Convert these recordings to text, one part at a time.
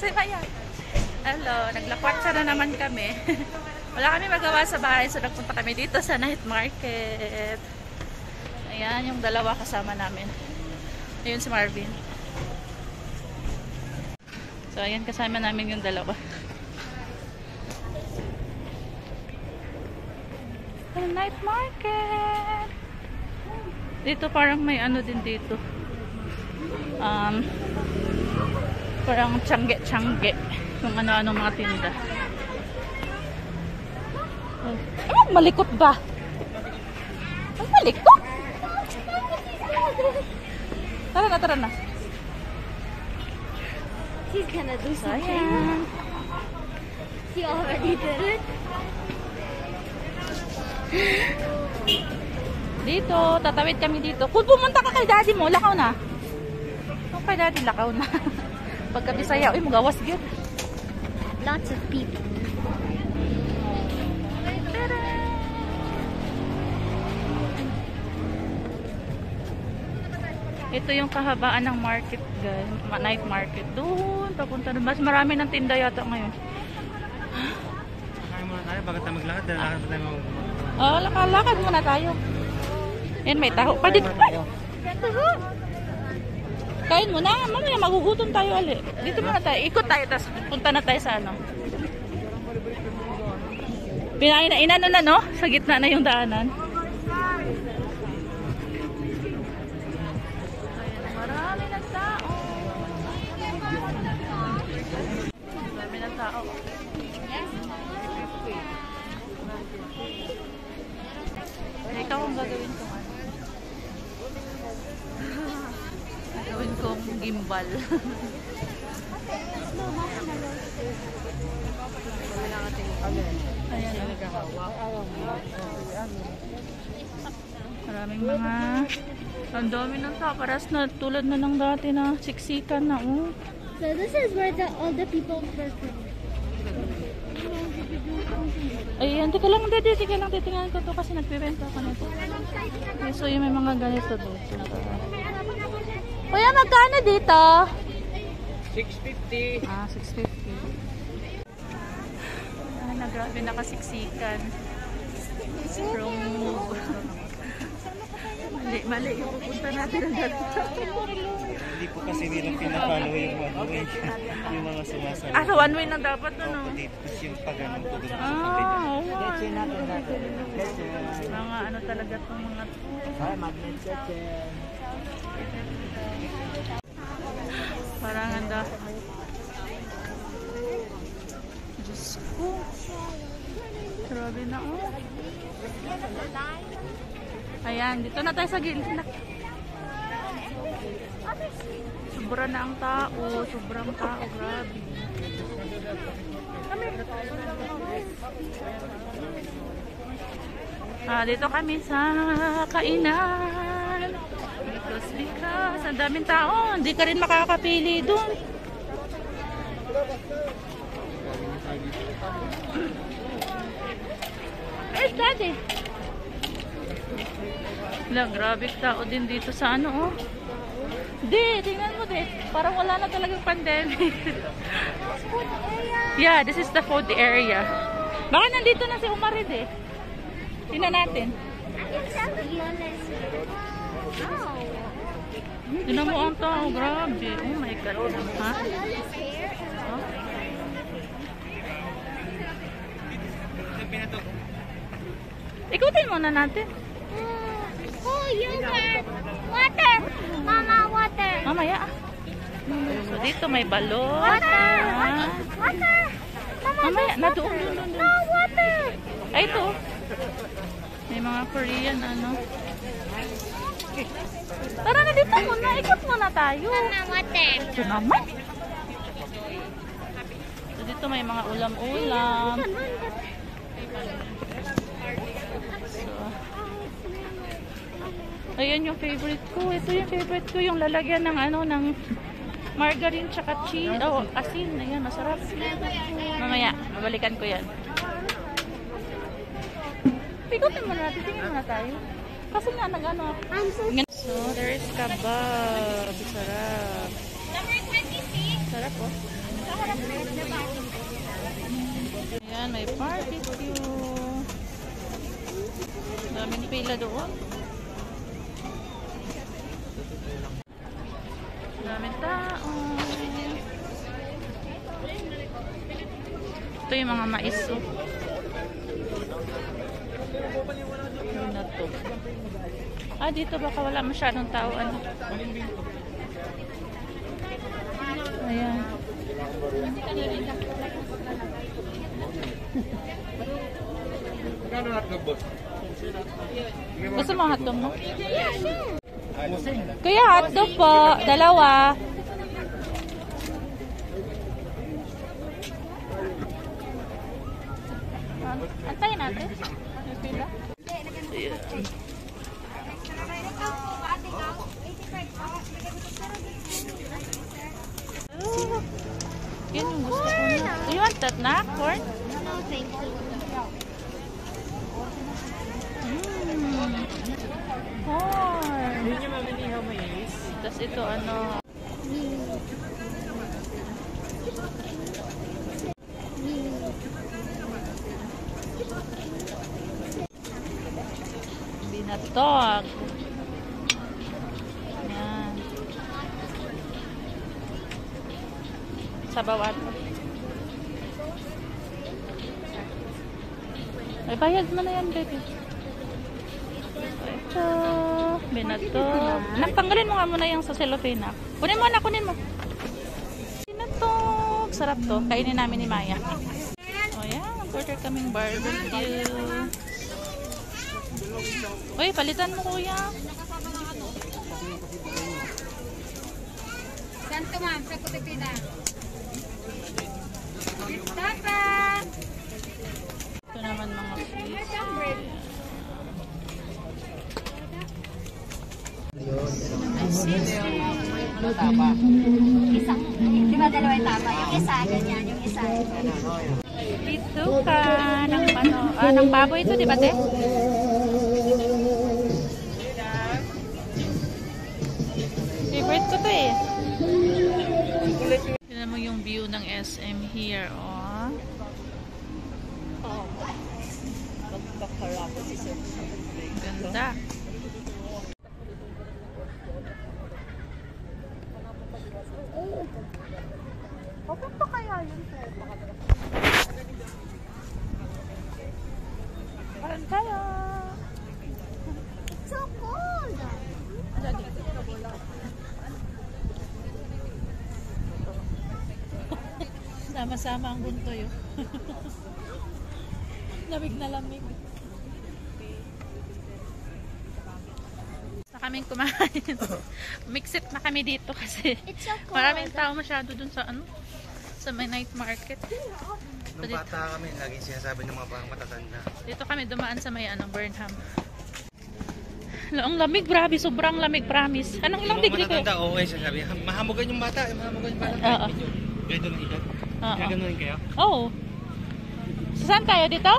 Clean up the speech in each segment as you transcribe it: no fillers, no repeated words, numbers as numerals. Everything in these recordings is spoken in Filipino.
Si Maya. Hello, naglakwatsa na naman kami. Wala kami magawa sa bahay, so nagpunta kami dito sa night market. Ayan, yung dalawa kasama namin. Ayun si Marvin. So, ayan, kasama namin yung dalawa. The night market. Dito parang may ano din dito. Parang tiyangge-tiyangge. Kung ano-ano mga tinda. Oh, malikot ba? Ang malikot? Tara na, tara na. She's gonna do something. Ayan. She already did it. Dito, tatawid kami dito. Kung pumunta ka kay daddy mo, lakaw na. Kung kay daddy, lakaw na. Pagka Bisaya, uy, magawas yun. Lots of people. Ito yung kahabaan ng market, guys. Night market. Doon, papunta doon. Mas marami ng tinda yata ngayon. Kaya muna tayo, bago tayo maglakad. Lakad pa tayo Oo, lakad muna tayo. Yan, may taho. Pa dito pa. Kain muna. Mamaya magugutom tayo ali. Dito muna tayo. Ikot tayo, tapos punta na tayo sa ano. Inano na, no? Sa gitna na yung daanan. Marami ng tao. Marami ng tao. Ikaw ang gagawin kong ano? Gagawin kong gimbal. Ayan. Maraming mga ang dami ng taparas na tulad na ng dati na siksikan na. Oh. So this is where all the people were from. Ayan, tika lang, titingnan ko to kasi nagpibenta ako nito. Okay, so yung may mga ganito dito. Kuya, magkano dito? 650. Ah, 650. Ah, nagrabe nakasiksikan. From move. Mali yung pupunta natin ang ganito. Hindi po kasi nila pinapalo yung one way. Yung mga sumasali. Ah, so one way na dapat no? Tapos yung pag-anong po doon. Ah, oo. Mga ano talaga itong mga parang handa. Diyos ko. Grabe na oh. Ayan, dito na tayo sa gilid. Sobra na ang tao. Sobrang tao. Grabe. Dito kami sa kainan. Because ang daming tao. Hindi ka rin makakapili dun. Where's daddy? Lang, grabe tao din dito sa ano, oh. Di, tingnan mo din. Parang wala na talagang pandemic. Yeah, this is the food area. Baka nandito na si Umarid eh. Tingnan natin. Tingnan mo ang tao, grabe. Oh my God. Ha? Oh. Ikutin muna natin. Oh, yogurt! Water! Mama, water! Mamaya ah. So dito may balot. Water! Water! Mama, Mamaya, nadoon. no, water! Ay, ito. May mga Korean, ano. Tara na dito muna. Ikot muna tayo. Mama, water! Ito naman. So dito may mga ulam-ulam. Ayan yung favorite ko. Ito yung favorite ko. Yung lalagyan ng ano, ng margarine tsaka cheese. Oh, asin. Ayan, masarap. Mamaya, babalikan ko yan. Pigutin muna natin. Tingin muna tayo. Kasi nga, nag-ano. So, there is kebab. Sarap. Number 26. Sarap, oh. Ayan, may barbecue. Daming pila doon. Daming tao. Ito yung mga mais. Ano na to? Dito baka wala masyadong tao. Ano? Ayan. Gusto mo hotdog mo? Kuya, hotdog po. Dalawa. Antayin natin. May pila. Ayan. Yan yung gusto ko na. Do you want that na? Corn? No, thank you. Corn. Hindi niyo maminihaw mais. Tapos ito ano. Binatog. Yan. Sabawan. Ay, bayad mo na yan, baby. Ito. Binatog. Tanggalin mo nga muna yung sa cellophane. Kunin mo na, kunin mo. Binatog. Sarap to. Kainin namin ni Maya. O yan, mag-order kaming barbecue. Uy, palitan mo kuya. Saan ka, ma'am? Sa Kutipina. Tata! Ito naman mga fish. Isang, di ba dalawa yung tapa? Yung isa, ganyan. Yung isa. Dito ka ng ano, ng baboy ito, di ba, te? Favorite ko to eh. Tignan mo yung view ng SM here, oh. Ganda. Papunta kaya yun, sir? Parang tayo. So cold! Sama-sama ang buntoy, oh. Lamig na lamig. Na kaming kumain. Mixit na kami dito kasi It's so cold. maraming tao masyado dun sa ano, sa may night market. Nung bata kami, laging sinasabi ng mga parang matatanda. Dito kami dumaan sa may ano, Burnham. Ang lamig, grabe, sobrang lamig, promise. Anong ilang degree kayo? Matatanda, oo, sinasabi. Mahamugan yung bata, mahamugan yung bata. Oo. Medyo ng edad. Oo. Gaganunin kayo? Oo. Saan tayo dito?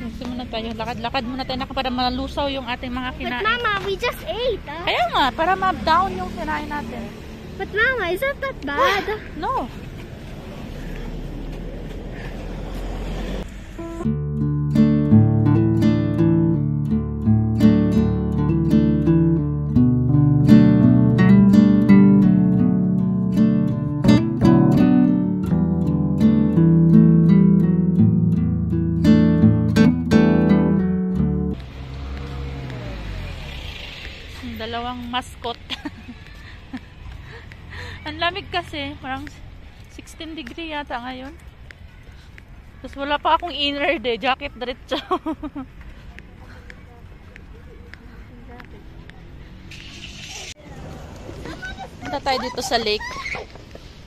Gusto muna tayo. Lakad-lakad muna tayo para malusaw yung ating mga But kinain. Mama, we just ate. Huh? Kaya nga, para ma-down yung kinain natin. But Mama, isn't that bad? No. Dalawang mascot. Ang lamig kasi, parang 16 degree yata ngayon. Tapos wala pa akong inner day, jacket diretso. Punta tayo dito sa lake.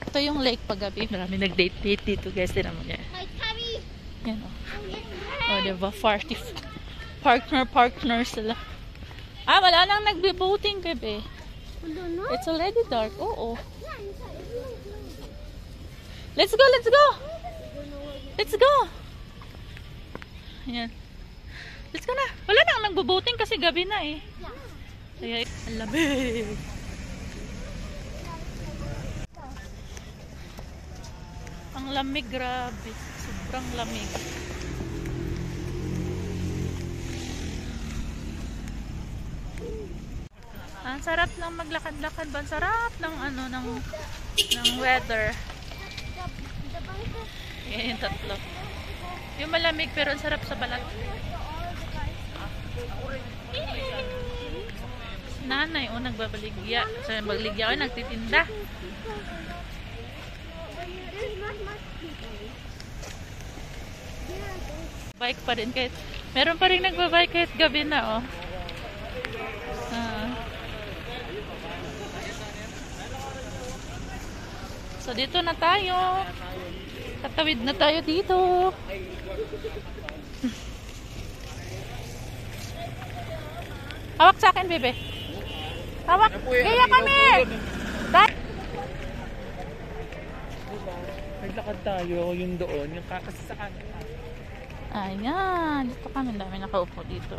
Ito yung lake paggabi. Marami nag-date dito guys. Tinan mo yan. My tummy. Yan o. Oh, diba? Partner sila. Wala nang nagbe-boating gabi. It's already dark. Oo. Let's go, let's go. Let's go. Ayan. Let's go na. Wala nang nagbo-boating kasi gabi na eh. Kaya, ang lamig. Ang lamig, grabe. Sobrang lamig. Ang sarap lang maglakad-lakad ba? Ang sarap ng ano ng weather. Yan yung tatlo. Yung malamig pero ang sarap sa balat. Nanay, nagbabaligya. So, magligya ko, nagtitinda. Bike pa rin kahit, meron pa rin nagbabike kahit gabi na, So, dito na tayo. Tatawid na tayo dito. Hawak sa akin, bebe. Hawak. Kaya kami. Naglakad tayo, yung doon, yung kakasasaan. Ayan. Dito kami. Dami nakaupo dito.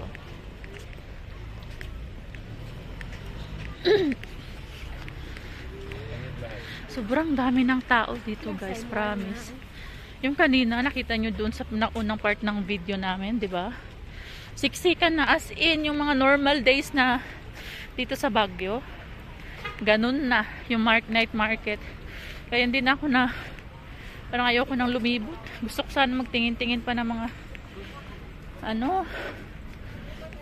Sobrang dami ng tao dito, guys. Promise. Yung kanina, nakita nyo doon sa unang part ng video namin, di ba? Siksikan na as in yung mga normal days na dito sa Baguio. Ganun na yung night market. Kaya hindi na ako na, parang ayoko nang lumibot. Gusto ko sana magtingin-tingin pa ng mga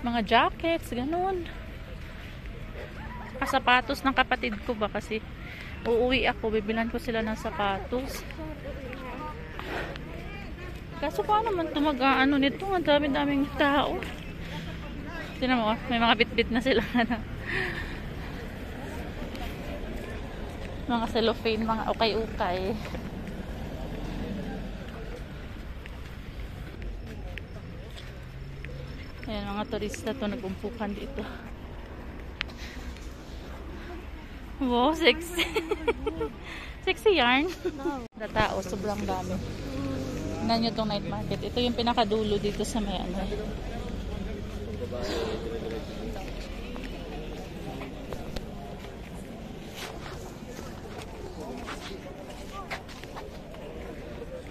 mga jackets, ganun. Sapatos ng kapatid ko ba kasi uuwi ako, bibilan ko sila ng sapatos. Kaso paano man tumagaan nito? Ang dami-daming tao. Tingnan mo, may mga bit-bit na sila. Mga cellophane, mga ukay-ukay. Ayan, mga turista to nagumpukan dito. Wow, sexy. Sexy yarn. Na tao, sobrang dami. Tingnan nyo itong night market. Ito yung pinakadulo dito sa may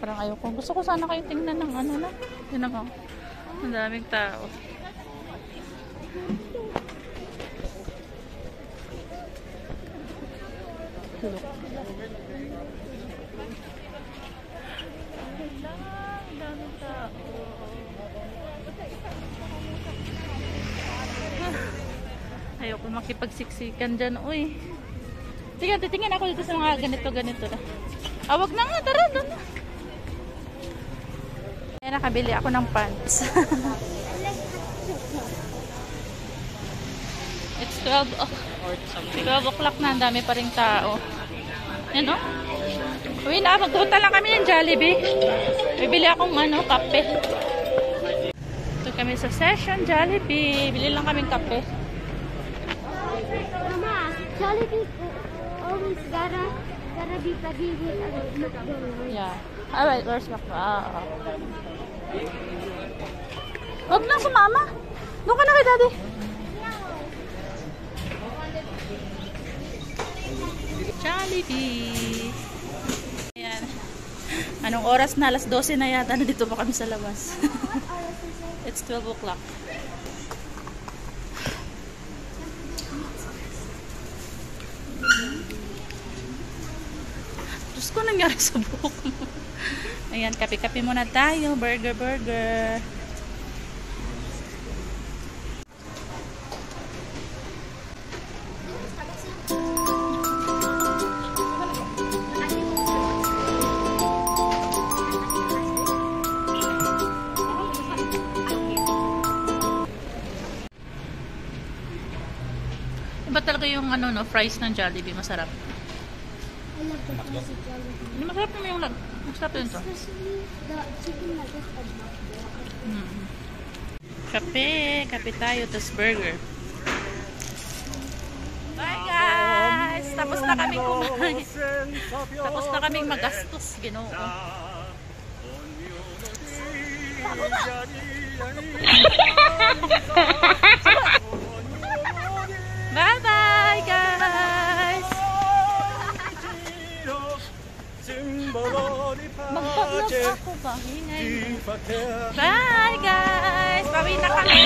Parang ayoko. Gusto ko sana kayo tingnan ng na. Yun ako. Ang daming tao. Look. Daming tao. Ayoko makipagsiksikan dyan. Uy. Titingin ako dito sa mga ganito na. Wag na nga. Tara, doon na. Ayan, nakabili ako ng pants. It's 12 o'clock na. Ang dami pa ring tao. Yan o. Uy na, magpunta lang kami ng Jollibee. Bibili akong kape. Ito kami sa Session Jollibee. Bili lang kaming kape. Mama, Jollibee always gotta be ready with McDonald's. Yeah. Ah, wait, where's McDonald's? Huwag na sumama. Doon ka na kay Daddy. Jollibee. Ayan. Anong oras na? Alas 12 na yata. Nandito pa kami sa labas. It's 12 o'clock. Diyos ko, nangyari sa buhok mo. Ayan, kape-kape muna tayo. Burger. Iba talaga yung fries ng Jollibee, masarap. I love the fries at Jollibee. Masarap naman yung masarap din to. Especially the chicken nuggets at McDonald's. Kape tayo, tas burger. Bye guys! Tapos na kami kumain. Tapos na kaming magastos, Ginoo. Ako na! Bye-bye guys! Mag-vlog ako ba? Hingay. Bye guys! Bawi na kami!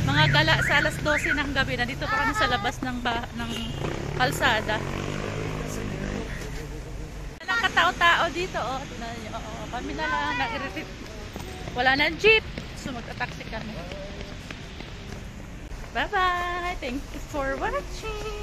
Mga gala sa alas 12 ng gabi. Nandito pa kami sa labas ng kalsada. Walang katao-tao dito. Oh. Kami na lang. Wala nang jeep. So magta-taxi kami. Bye-bye! Thank you for watching!